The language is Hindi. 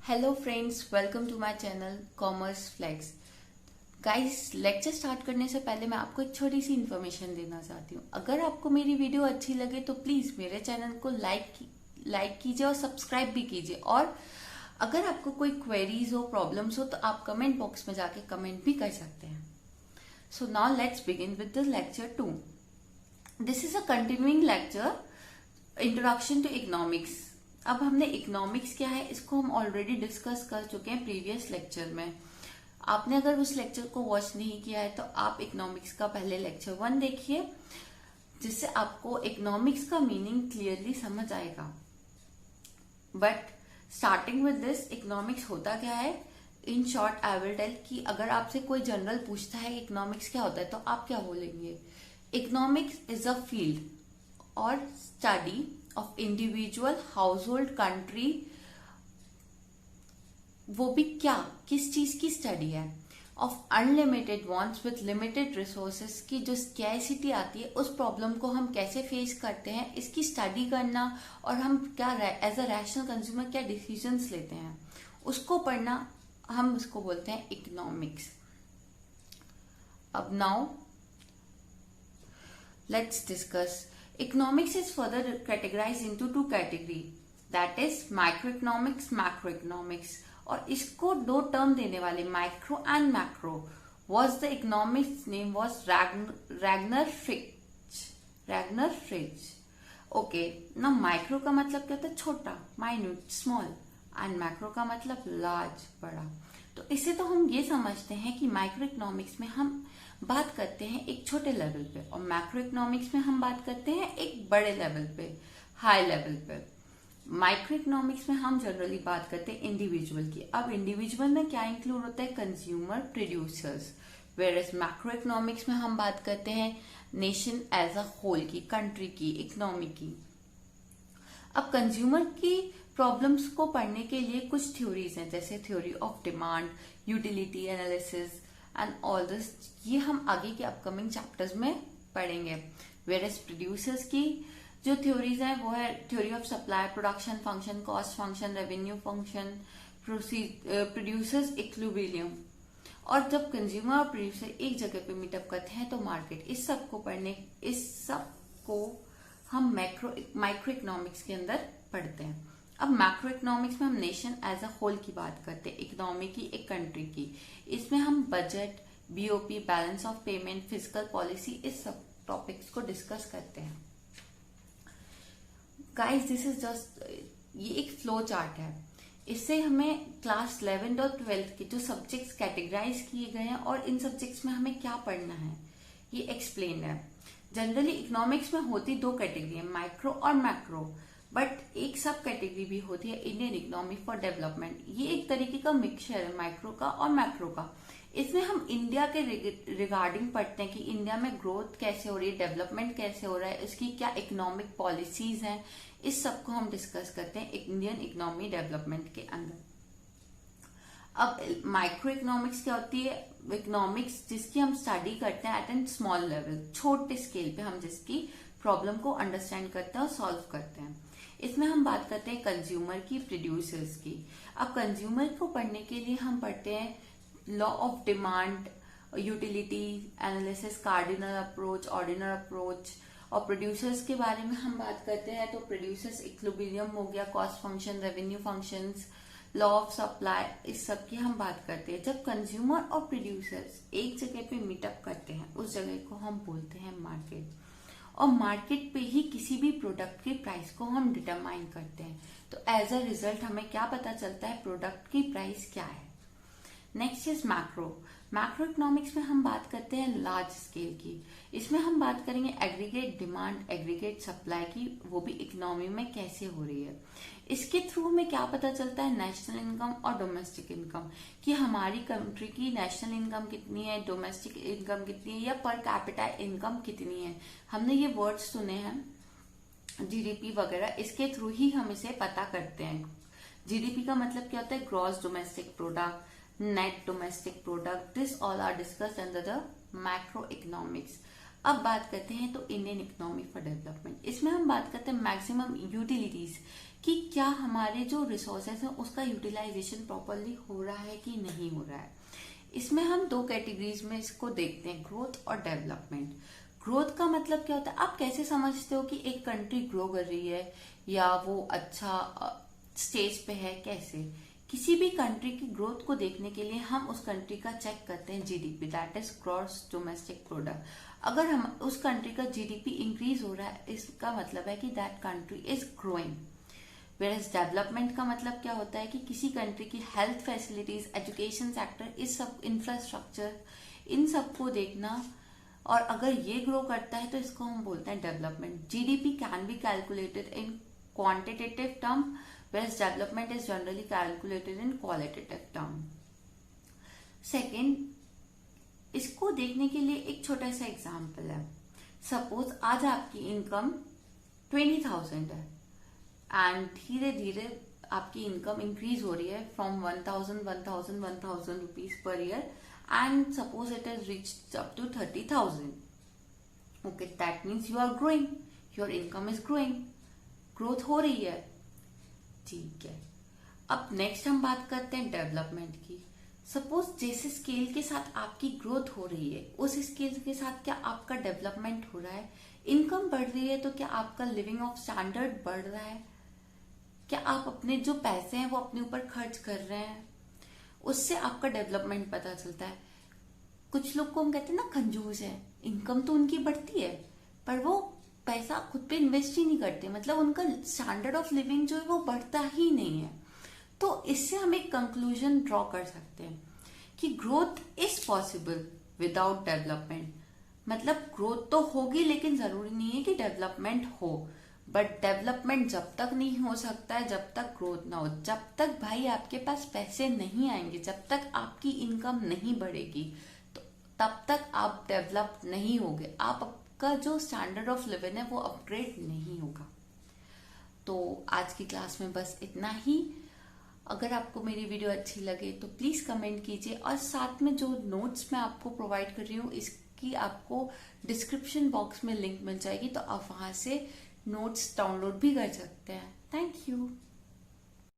Hello friends, welcome to my channel commerce flex. Guys, lecture start करने से पहले मैं आपको एक छोटी सी इन्फॉर्मेशन देना चाहती हूँ। अगर आपको मेरी वीडियो अच्छी लगे तो प्लीज मेरे चैनल को लाइक कीजिए और सब्सक्राइब भी कीजिए। और अगर आपको कोई क्वेरीज हो, प्रॉब्लम्स हो तो आप कमेंट बॉक्स में जाके कमेंट भी कर सकते हैं। So now let's begin with the lecture 2। This is a continuing lecture, introduction to economics. अब हमने इकोनॉमिक्स क्या है इसको हम ऑलरेडी डिस्कस कर चुके हैं प्रीवियस लेक्चर में। आपने अगर उस लेक्चर को वॉच नहीं किया है तो आप इकोनॉमिक्स का पहले लेक्चर 1 देखिए, जिससे आपको इकोनॉमिक्स का मीनिंग क्लियरली समझ आएगा। But starting with this, economics होता क्या है? In short I will tell कि अगर आपसे कोई जनरल पूछता है इकोनॉमिक्स क्या होता है तो आप क्या बोलेंगे? इकोनॉमिक्स इज अ फील्ड और study of individual, household, country. वो भी क्या, किस चीज की स्टडी है? Of unlimited wants with limited resources की जो स्कैरसिटी आती है, उस प्रॉब्लम को हम कैसे फेस करते हैं, इसकी स्टडी करना। और हम क्या एज अ रैशनल कंज्यूमर क्या डिसीजंस लेते हैं, उसको पढ़ना, हम उसको बोलते हैं इकोनॉमिक्स। अब now let's discuss. Economics is further categorized into two categories, that is microeconomics, macroeconomics. और इसको दो टर्म देने वाले, micro and macro, was the economics name was Ragnar Fritz. Okay ना, माइक्रो का मतलब क्या होता है? छोटा, माइन्यूट, स्मॉल। एंड मैक्रो का मतलब लार्ज, बड़ा। तो इससे तो हम ये समझते हैं कि माइक्रो इकोनॉमिक्स में हम बात करते हैं एक छोटे लेवल पे, और मैक्रो इकोनॉमिक्स में हम बात करते हैं एक बड़े लेवल पे, हाई लेवल पे। माइक्रो इकोनॉमिक्स में हम जनरली बात करते हैं इंडिविजुअल की। अब इंडिविजुअल में क्या इंक्लूड होता है? Consumer, producers. Where macro economics में हम बात करते हैं नेशन एज अ होल की, कंट्री की, इकोनॉमी की। अब कंज्यूमर की प्रॉब्लम्स को पढ़ने के लिए कुछ थ्योरीज हैं, जैसे theory of demand, utility analysis and all this. ये हम आगे के अपकमिंग चैप्टर्स में पढ़ेंगे। वेयरएज प्रोड्यूसर्स की जो थ्योरीज हैं वो है theory of supply, production function, cost function, revenue function, producers equilibrium. और जब कंज्यूमर और प्रोड्यूसर एक जगह पे मीटअप करते हैं तो मार्केट। इस सब को हम माइक्रो इकोनॉमिक्स के अंदर पढ़ते हैं। अब मैक्रो इकोनॉमिक्स में हम नेशन एज अ होल की बात करते हैं, इकोनॉमी की, एक कंट्री की। इसमें हम budget, BOP, balance of payment, physical policy, इस सब टॉपिक्स को डिस्कस करते हैं। गाइस, दिस इज जस्ट, ये एक फ्लो चार्ट है। इससे हमें क्लास 11 और 12 के जो सब्जेक्ट्स कैटेगराइज किए गए हैं और इन सब्जेक्ट्स में हमें क्या पढ़ना है ये एक्सप्लेन है। जनरली इकोनॉमिक्स में होती दो कैटेगरी है, माइक्रो और मैक्रो। बट एक सब कैटेगरी भी होती है इंडियन इकोनॉमी फॉर डेवलपमेंट। ये एक तरीके का मिक्सचर है माइक्रो का और मैक्रो का। इसमें हम इंडिया के रिगार्डिंग पढ़ते हैं कि इंडिया में ग्रोथ कैसे हो रही है, डेवलपमेंट कैसे हो रहा है, इसकी क्या इकोनॉमिक पॉलिसीज हैं, इस सब को हम डिस्कस करते हैं इंडियन इकोनॉमी डेवलपमेंट के अंदर। अब माइक्रो इकोनॉमिक्स क्या होती है? इकोनॉमिक्स जिसकी हम स्टडी करते हैं एट एन स्मॉल लेवल, छोटे स्केल पे हम जिसकी प्रॉब्लम को अंडरस्टैंड करते हैं और सॉल्व करते हैं। इसमें हम बात करते हैं कंज्यूमर की, प्रोड्यूसर्स की। अब कंज्यूमर को पढ़ने के लिए हम पढ़ते हैं law of demand, utility analysis, cardinal approach, ordinal approach. और प्रोड्यूसर्स के बारे में हम बात करते हैं तो प्रोड्यूसर्स इक्विलिब्रियम हो गया, cost function, revenue functions, law of supply, इस सब की हम बात करते हैं। जब कंज्यूमर और प्रोड्यूसर्स एक जगह पे मीटअप करते हैं उस जगह को हम बोलते हैं मार्केट। और मार्केट पे ही किसी भी प्रोडक्ट के प्राइस को हम डिटरमाइन करते हैं। तो एज अ रिजल्ट हमें क्या पता चलता है? प्रोडक्ट की प्राइस क्या है। Next is macro. Macro economics में हम बात करते हैं लार्ज स्केल की। इसमें हम बात करेंगे एग्रीगेट डिमांड, एग्रीगेट सप्लाई की, वो भी इकोनॉमी में कैसे हो रही है। इसके थ्रू हमें क्या पता चलता है? नेशनल इनकम और डोमेस्टिक इनकम, कि हमारी कंट्री की नेशनल इनकम कितनी है, डोमेस्टिक इनकम कितनी है, या पर कैपिटा इनकम कितनी है। हमने ये वर्ड्स सुने हैं जीडीपी वगैरह, इसके थ्रू ही हम इसे पता करते हैं। जीडीपी का मतलब क्या होता है? Gross domestic product, net domestic product, this all are discussed under the macro economics. अब बात करते हैं तो इंडियन इकोनॉमी फॉर डेवलपमेंट, इसमें हम बात करते हैं मैक्सिमम यूटिलिटीज कि क्या हमारे जो रिसोर्सेज हैं उसका यूटिलाइजेशन प्रॉपरली हो रहा है कि नहीं हो रहा है। इसमें हम दो कैटेगरीज में इसको देखते हैं, ग्रोथ और डेवलपमेंट। ग्रोथ का मतलब क्या होता है, आप कैसे समझते हो कि एक कंट्री ग्रो कर रही है या वो अच्छा स्टेज पे है, कैसे? किसी भी कंट्री की ग्रोथ को देखने के लिए हम उस कंट्री का चेक करते हैं GDP, that is gross domestic product. अगर हम उस कंट्री का जीडीपी इंक्रीज हो रहा है, इसका मतलब है कि that country is growing. Whereas development का मतलब क्या होता है कि किसी कंट्री की हेल्थ फैसिलिटीज, एजुकेशन सेक्टर, इस सब इंफ्रास्ट्रक्चर, इन सबको देखना, और अगर ये ग्रो करता है तो इसको हम बोलते हैं development. GDP can be calculated in quantitative term, whereas development is generally calculated in qualitative term. Second, इसको देखने के लिए एक छोटा सा एग्जाम्पल है। सपोज आज आपकी इनकम 20,000 है एंड धीरे धीरे आपकी इनकम इंक्रीज हो रही है from 1,000 rupees per year and suppose it is reached up to 30,000. Okay, that means you are growing, your income is growing, growth हो रही है, ठीक है। अब नेक्स्ट हम बात करते हैं डेवलपमेंट की। सपोज जैसे स्केल के साथ आपकी ग्रोथ हो रही है, उस स्केल के साथ क्या आपका डेवलपमेंट हो रहा है? इनकम बढ़ रही है तो क्या आपका लिविंग ऑफ स्टैंडर्ड बढ़ रहा है? क्या आप अपने जो पैसे हैं वो अपने ऊपर खर्च कर रहे हैं? उससे आपका डेवलपमेंट पता चलता है। कुछ लोग को हम कहते हैं ना कंजूस है, इनकम तो उनकी बढ़ती है पर वो पैसा खुद पे इन्वेस्ट ही नहीं करते, मतलब उनका स्टैंडर्ड ऑफ लिविंग जो है वो बढ़ता ही नहीं है। तो इससे हम एक कंक्लूजन ड्रॉ कर सकते हैं कि growth is possible without development. मतलब ग्रोथ तो होगी लेकिन जरूरी नहीं है कि डेवलपमेंट हो, बट डेवलपमेंट जब तक नहीं हो सकता है जब तक ग्रोथ ना हो। जब तक भाई आपके पास पैसे नहीं आएंगे, जब तक आपकी इनकम नहीं बढ़ेगी, तो तब तक आप डेवलप नहीं होगे, आपका जो स्टैंडर्ड ऑफ लिविंग है वो अपग्रेड नहीं होगा। तो आज की क्लास में बस इतना ही। अगर आपको मेरी वीडियो अच्छी लगे तो प्लीज कमेंट कीजिए, और साथ में जो नोट्स मैं आपको प्रोवाइड कर रही हूँ इसकी आपको डिस्क्रिप्शन बॉक्स में लिंक मिल जाएगी, तो आप वहां से नोट्स डाउनलोड भी कर सकते हैं। Thank you.